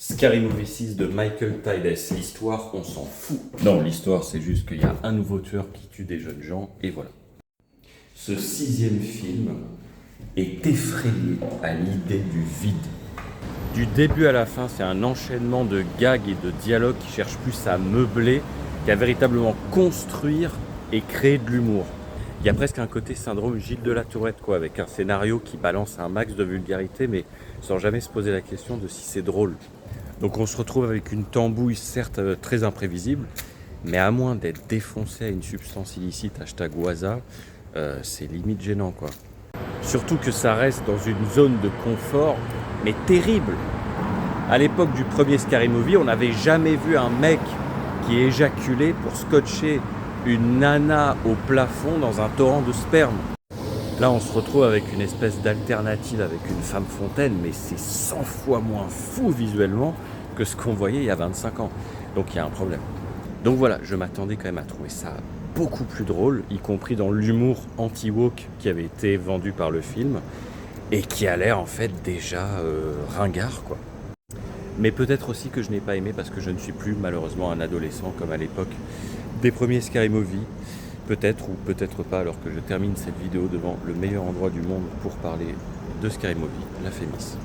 Scary Movie 6 de Michael Tides. L'histoire, on s'en fout. Non, l'histoire, c'est juste qu'il y a un nouveau tueur qui tue des jeunes gens, et voilà. Ce sixième film est effrayé à l'idée du vide. Du début à la fin, c'est un enchaînement de gags et de dialogues qui cherchent plus à meubler qu'à véritablement construire et créer de l'humour. Il y a presque un côté syndrome Gilles de la Tourette, quoi, avec un scénario qui balance un max de vulgarité, mais sans jamais se poser la question de si c'est drôle. Donc on se retrouve avec une tambouille certes très imprévisible, mais à moins d'être défoncé à une substance illicite, #Waza, c'est limite gênant, quoi. Surtout que ça reste dans une zone de confort, mais terrible. À l'époque du premier Scary Movie, on n'avait jamais vu un mec qui éjaculait pour scotcher une nana au plafond dans un torrent de sperme. Là, on se retrouve avec une espèce d'alternative avec une femme fontaine, mais c'est 100 fois moins fou visuellement que ce qu'on voyait il y a 25 ans. Donc il y a un problème. Donc voilà, je m'attendais quand même à trouver ça beaucoup plus drôle, y compris dans l'humour anti-woke qui avait été vendu par le film, et qui a l'air en fait déjà ringard, quoi. Mais peut-être aussi que je n'ai pas aimé parce que je ne suis plus malheureusement un adolescent comme à l'époque des premiers Scary Movie. Peut-être ou peut-être pas, alors que je termine cette vidéo devant le meilleur endroit du monde pour parler de Scary Movie, la Fémis.